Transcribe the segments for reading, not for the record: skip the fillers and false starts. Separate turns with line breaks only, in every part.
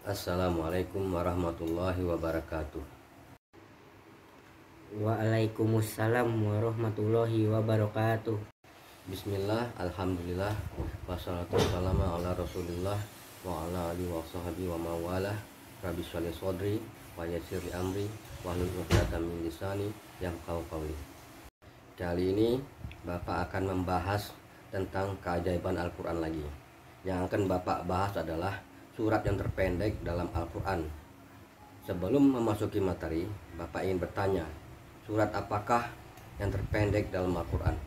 Assalamualaikum warahmatullahi wabarakatuh.
Waalaikumsalam warahmatullahi wabarakatuh.
Bismillah, alhamdulillah, wassalatu wassalamu ala rasulillah wa ala alihi wa sahbihi wa mawalah. Rabbi sholli sodri wa yassir li amri wahlul 'uqdatam min lisani yafqahu qawli. Kali ini Bapak akan membahas tentang keajaiban Al-Quran lagi. Yang akan Bapak bahas adalah surat yang terpendek dalam Al-Quran. Sebelum memasuki materi, Bapak ingin bertanya, surat apakah yang terpendek dalam Al-Quran?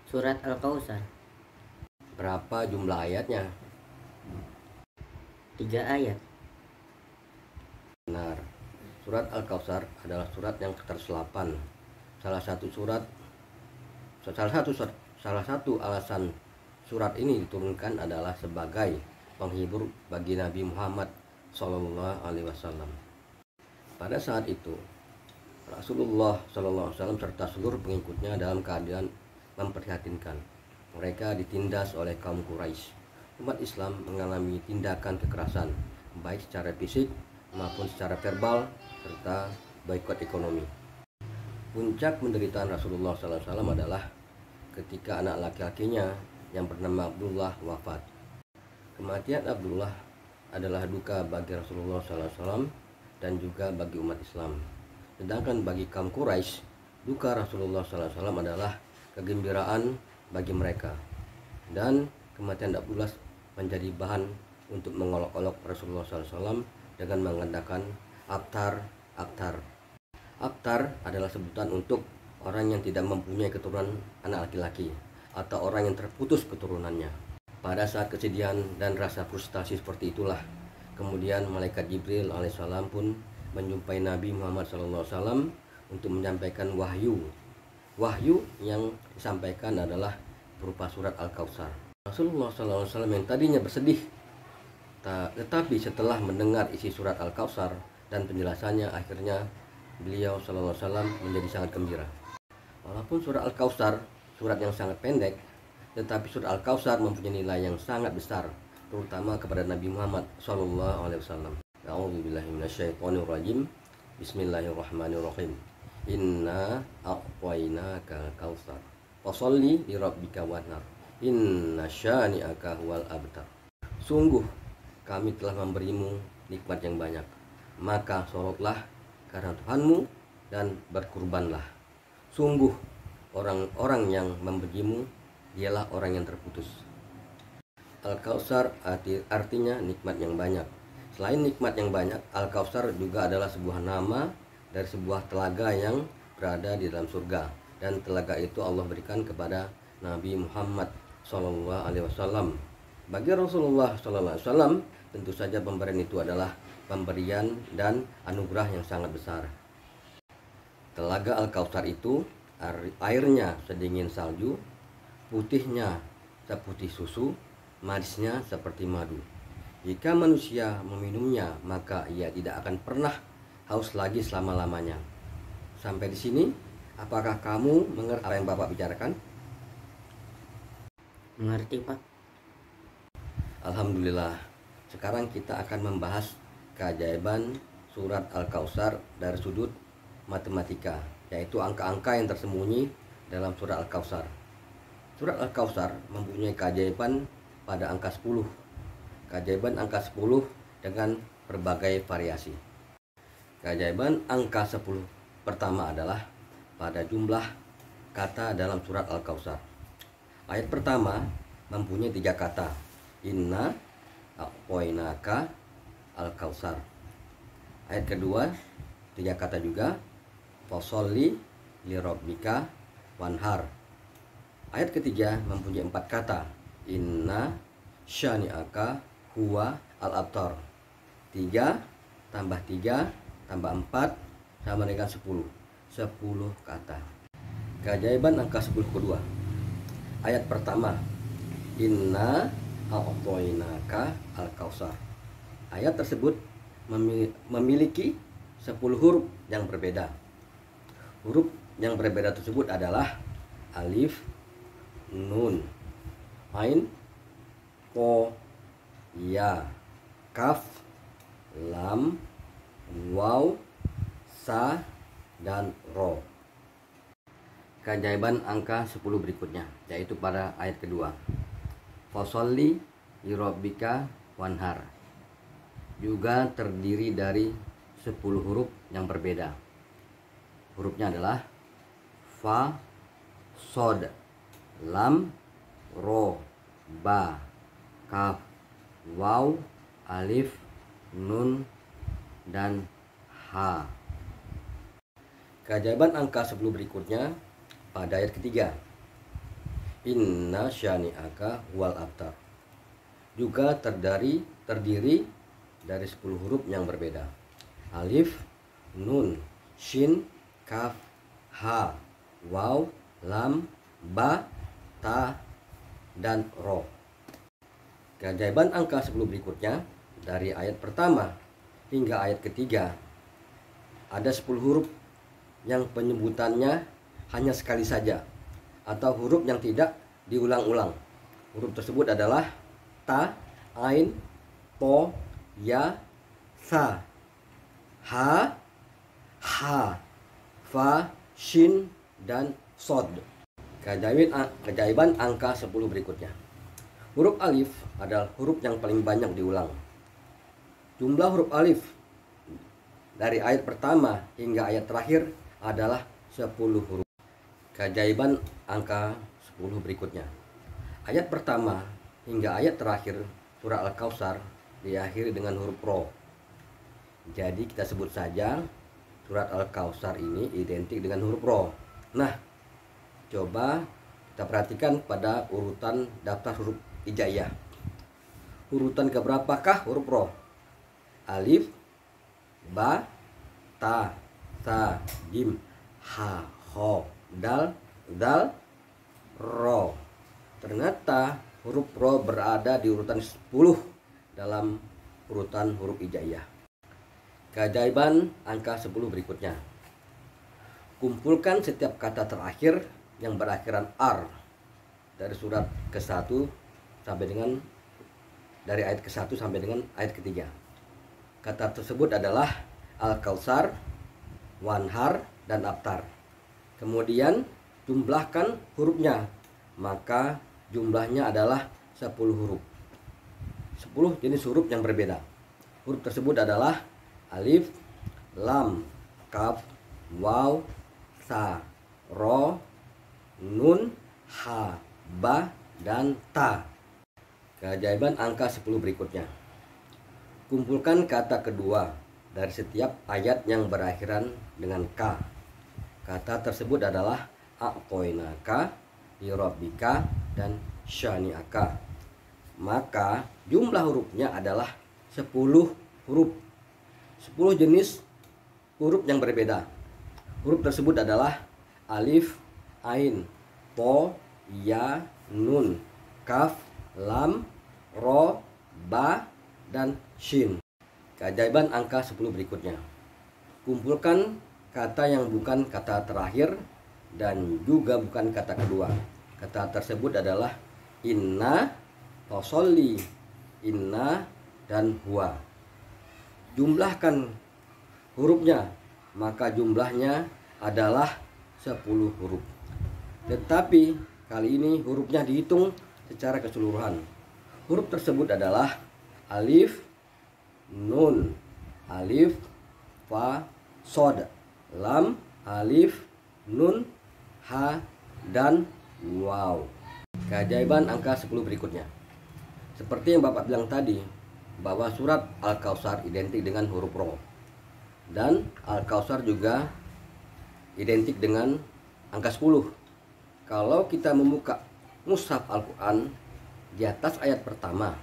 Surat Al-Kautsar.
Berapa jumlah ayatnya?
3 ayat.
Benar. Surat Al-Kautsar adalah surat yang ke-8. Salah satu alasan surat ini diturunkan adalah sebagai penghibur bagi Nabi Muhammad SAW. Pada saat itu Rasulullah SAW serta seluruh pengikutnya dalam keadaan memprihatinkan. Mereka ditindas oleh kaum Quraisy. Umat Islam mengalami tindakan kekerasan, baik secara fisik maupun secara verbal, serta boikot ekonomi. Puncak penderitaan Rasulullah SAW adalah ketika anak laki-lakinya yang bernama Abdullah wafat. Kematian Abdullah adalah duka bagi Rasulullah SAW dan juga bagi umat Islam. Sedangkan bagi kaum Quraisy, duka Rasulullah SAW adalah kegembiraan bagi mereka. Dan kematian Abdullah menjadi bahan untuk mengolok-olok Rasulullah SAW dengan mengatakan Abtar, Abtar. Abtar adalah sebutan untuk orang yang tidak mempunyai keturunan anak laki-laki atau orang yang terputus keturunannya. Pada saat kesedihan dan rasa frustasi seperti itulah, kemudian malaikat Jibril alaihissalam pun menjumpai Nabi Muhammad SAW untuk menyampaikan wahyu. Wahyu yang disampaikan adalah berupa surat Al-Kautsar. Rasulullah SAW yang tadinya bersedih, tetapi setelah mendengar isi surat Al-Kautsar dan penjelasannya, akhirnya beliau SAW menjadi sangat gembira. Walaupun surat Al-Kautsar surat yang sangat pendek, tetapi surat Al-Kautsar mempunyai nilai yang sangat besar, terutama kepada Nabi Muhammad SAW. A'udzubillahi minasyaitonirrajim. Bismillahirrahmanirrahim. Inna a'tainakal kautsar fasholli li rabbika wanhar inna syani'aka huwal abtar. Sungguh kami telah memberimu nikmat yang banyak, maka sholatlah karena Tuhanmu dan berkurbanlah. Sungguh orang-orang yang membencimu dialah orang yang terputus. Al-Kautsar artinya nikmat yang banyak. Selain nikmat yang banyak, Al-Kautsar juga adalah sebuah nama dari sebuah telaga yang berada di dalam surga, dan telaga itu Allah berikan kepada Nabi Muhammad SAW. Bagi Rasulullah SAW, tentu saja pemberian itu adalah pemberian dan anugerah yang sangat besar. Telaga Al-Kautsar itu airnya sedingin salju, putihnya seputih susu, manisnya seperti madu. Jika manusia meminumnya, maka ia tidak akan pernah haus lagi selama-lamanya. Sampai di sini, apakah kamu mengerti apa yang Bapak bicarakan?
Mengerti, Pak?
Alhamdulillah. Sekarang kita akan membahas keajaiban surat Al-Kautsar dari sudut matematika, yaitu angka-angka yang tersembunyi dalam surat Al-Kautsar. Surat Al-Kautsar mempunyai keajaiban pada angka 10. Keajaiban angka 10 dengan berbagai variasi. Keajaiban angka 10 pertama adalah pada jumlah kata dalam surat Al-Kautsar. Ayat pertama mempunyai 3 kata. Inna a'tainaka al-kautsar. Ayat kedua 3 kata juga. Fasholli li rabbika wanhar. Ayat ketiga mempunyai 4 kata. Inna syani'aka huwa al-abtar. 3 tambah 3 tambah 4 sama dengan 10. 10 kata. Keajaiban angka 10 kedua. Ayat pertama. Inna a'tainaka al-kautsar. Ayat tersebut memiliki 10 huruf yang berbeda. Huruf yang berbeda tersebut adalah alif, nun, ain, ko, ya, kaf, lam, waw, sa, dan ro. Keajaiban angka 10 berikutnya, yaitu pada ayat kedua. Fasolli lirabbika wanhar, juga terdiri dari 10 huruf yang berbeda. Hurufnya adalah fa, sod, lam, ro, ba, kaf, waw, alif, nun, dan ha. Keajaiban angka 10 berikutnya pada ayat ketiga. Inna syani'aka wal abtar, juga terdiri dari 10 huruf yang berbeda. Alif, nun, shin, kaf, ha, waw, lam, ba, ta, dan ro. Keajaiban angka 10 berikutnya dari ayat pertama hingga ayat ketiga, ada 10 huruf yang penyebutannya hanya sekali saja, atau huruf yang tidak diulang-ulang. Huruf tersebut adalah ta, ain, po, ya, sa, ha, ha, fa, shin, dan sod. Keajaiban angka 10 berikutnya. Huruf alif adalah huruf yang paling banyak diulang. Jumlah huruf alif dari ayat pertama hingga ayat terakhir adalah 10 huruf. Keajaiban angka 10 berikutnya. Ayat pertama hingga ayat terakhir surah Al-Kautsar diakhiri dengan huruf ro. Jadi kita sebut saja surat Al-Kautsar ini identik dengan huruf ro. Nah, coba kita perhatikan pada urutan daftar huruf hijaiyah. Urutan keberapakah huruf ro? Alif, ba, ta, sa, jim, ha, ho, dal, ro. Ternyata huruf ro berada di urutan 10 dalam urutan huruf hijaiyah. Keajaiban angka 10 berikutnya. Kumpulkan setiap kata terakhir yang berakhiran ar dari surat ke-1 sampai dengan dari ayat ke-1 sampai dengan ayat ketiga. Kata tersebut adalah Al-Kautsar, wanhar, dan abtar. Kemudian jumlahkan hurufnya, maka jumlahnya adalah 10 huruf. 10 jenis huruf yang berbeda. Huruf tersebut adalah alif, lam, kaf, waw, sa, ro, nun, ha, ba, dan ta. Keajaiban angka 10 berikutnya. Kumpulkan kata kedua dari setiap ayat yang berakhiran dengan ka. Kata tersebut adalah a'toinaka, lirabbika, dan syani'aka. Maka jumlah hurufnya adalah 10 huruf. 10 jenis huruf yang berbeda. Huruf tersebut adalah alif, ain, po, ya, nun, kaf, lam, ro, ba, dan shin. Keajaiban angka 10 berikutnya. Kumpulkan kata yang bukan kata terakhir dan juga bukan kata kedua. Kata tersebut adalah inna, fasolli, inna, dan huwa. Jumlahkan hurufnya, maka jumlahnya adalah 10 huruf. Tetapi kali ini hurufnya dihitung secara keseluruhan. Huruf tersebut adalah alif, nun, alif, fa, sod, lam, alif, nun, ha, dan waw. Keajaiban angka 10 berikutnya. Seperti yang Bapak bilang tadi, bahwa surat Al-Kautsar identik dengan huruf ro. Dan Al-Kautsar juga identik dengan angka 10. Kalau kita membuka mushaf Al-Quran, di atas ayat pertama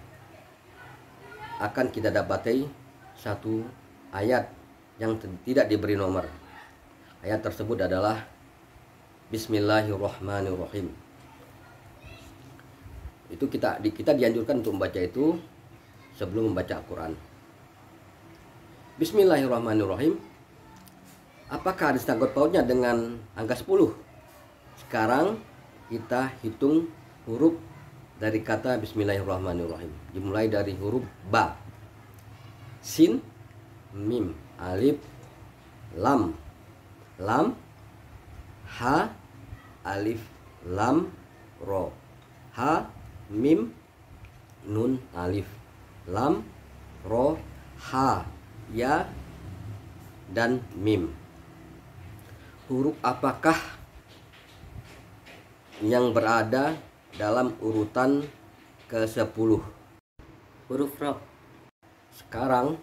akan kita dapati satu ayat yang tidak diberi nomor. Ayat tersebut adalah Bismillahirrahmanirrahim. Itu kita dianjurkan untuk membaca itu sebelum membaca Al-Quran. Bismillahirrahmanirrahim. Apakah ada sangkut pautnya dengan angka 10? Sekarang kita hitung huruf dari kata Bismillahirrahmanirrahim. Dimulai dari huruf ba. sin, mim, alif, lam, lam, ha, alif, lam, ro, ha, mim, nun, alif, lam, ro, ha, ya, dan mim. Huruf apakah yang berada dalam urutan ke-10?
Huruf ro.
Sekarang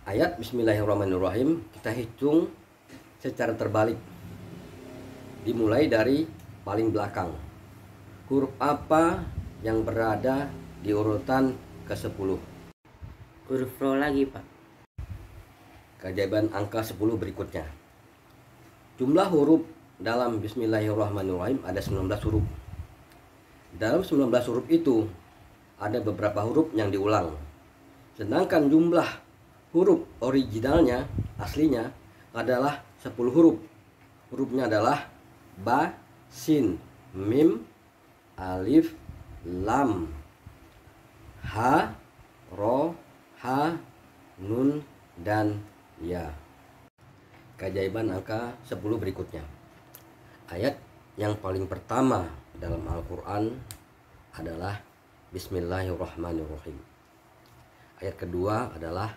ayat Bismillahirrahmanirrahim kita hitung secara terbalik, dimulai dari paling belakang. Huruf apa yang berada di urutan ke-10?
Huruf ro lagi, Pak.
Keajaiban angka 10 berikutnya. Jumlah huruf dalam Bismillahirrahmanirrahim ada 19 huruf. Dalam 19 huruf itu ada beberapa huruf yang diulang. Sedangkan jumlah huruf originalnya, aslinya adalah 10 huruf. Hurufnya adalah ba, sin, mim, alif, lam, ha, ro, ha, nun, dan ya. Keajaiban angka 10 berikutnya. Ayat yang paling pertama dalam Al-Quran adalah Bismillahirrahmanirrahim. Ayat kedua adalah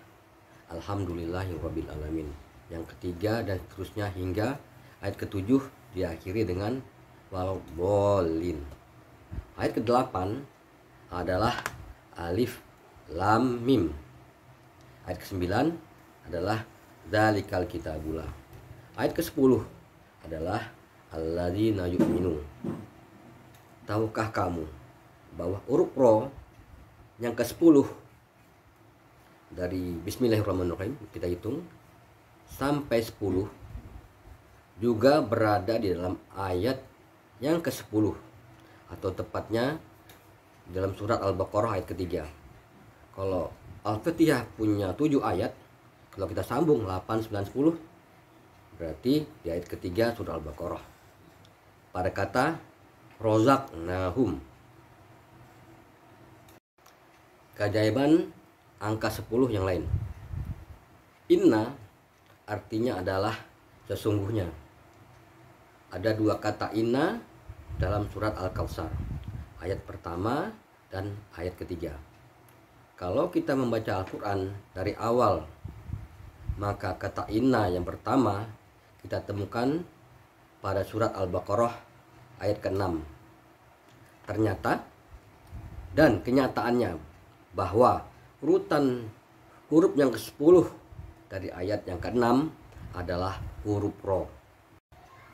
Alhamdulillahirabbil alamin. Yang ketiga dan seterusnya hingga ayat ke-7 diakhiri dengan waladhdallin. Ayat ke-8 adalah alif lam mim. Ayat ke-9 adalah dzalikal kitabula. Ayat ke-10 adalah alladzina yu'minun. Tahukah kamu bahwa huruf ro yang ke-10 dari Bismillahirrahmanirrahim kita hitung sampai 10 juga berada di dalam ayat yang ke-10, atau tepatnya dalam surat Al-Baqarah ayat ketiga. Kalau Al-Fatihah punya 7 ayat, kalau kita sambung 8, 9, 10 berarti di ayat ketiga surat Al-Baqarah pada kata rozaqnahum. Keajaiban angka 10 yang lain. Inna artinya adalah sesungguhnya. Ada 2 kata inna dalam surat Al-Kautsar, ayat pertama dan ayat ketiga. Kalau kita membaca Al-Quran dari awal, maka kata inna yang pertama kita temukan pada surat Al-Baqarah ayat ke-6. Ternyata dan kenyataannya bahwa urutan huruf yang ke-10 dari ayat yang ke-6 adalah huruf ro.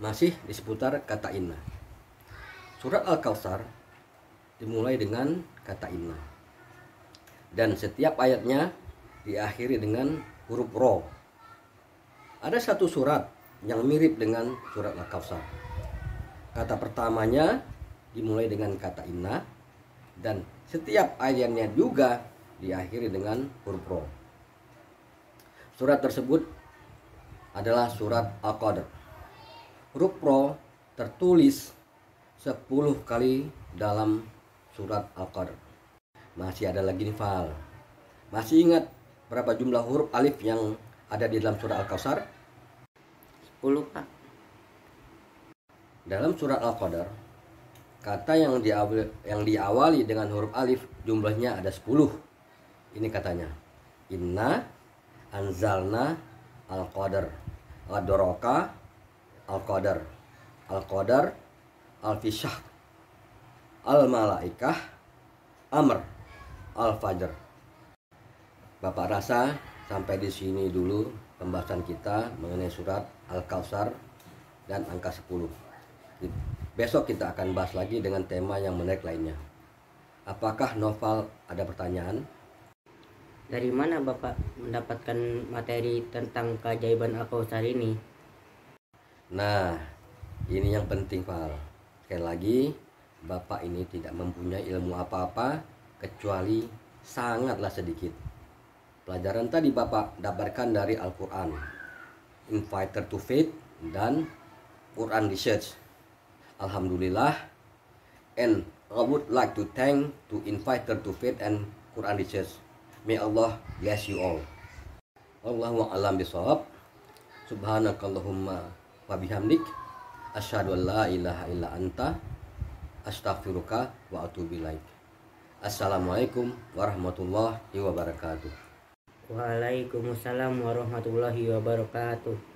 Masih di seputar kata inna. Surat Al-Kautsar dimulai dengan kata inna. Dan setiap ayatnya diakhiri dengan huruf ro. Ada satu surat yang mirip dengan surat Al-Kautsar. Kata pertamanya dimulai dengan kata inna, dan setiap ayatnya juga diakhiri dengan huruf ro. Surat tersebut adalah surat Al-Qadr. Huruf ro tertulis 10 kali dalam surat Al-Qadr. Masih ada lagi nih Fal. Masih ingat berapa jumlah huruf alif yang ada di dalam surat Al-Kautsar?
10, Pak.
Dalam surat Al-Qadr, kata yang diawali dengan huruf alif jumlahnya ada 10. Ini katanya, inna anzalna al-qadr, adraka al-qadr, al-qadr, al-fisyah, al-malaikah, amr, al-fajr. Bapak rasa sampai di sini dulu pembahasan kita mengenai surat Al-Kautsar dan angka 10. Besok kita akan bahas lagi dengan tema yang menarik lainnya. Apakah Noval ada pertanyaan?
Dari mana Bapak mendapatkan materi tentang keajaiban Al-Kautsar ini?
Nah, ini yang penting, Val. Sekali lagi, Bapak ini tidak mempunyai ilmu apa-apa kecuali sangatlah sedikit. Pelajaran tadi Bapak dapatkan dari Al-Quran, Invited to Faith, dan Quran Research. Alhamdulillah, and I would like to thank to Invited to Faith and Quran Research May Allah bless you all. Allahu a'lam bishawab. Subhanakallahumma wa bihamdik asyhadu an la ilaha illa anta astaghfiruka wa atubu ilaik. Assalamualaikum warahmatullahi wabarakatuh.
Waalaikumsalam warahmatullahi wabarakatuh.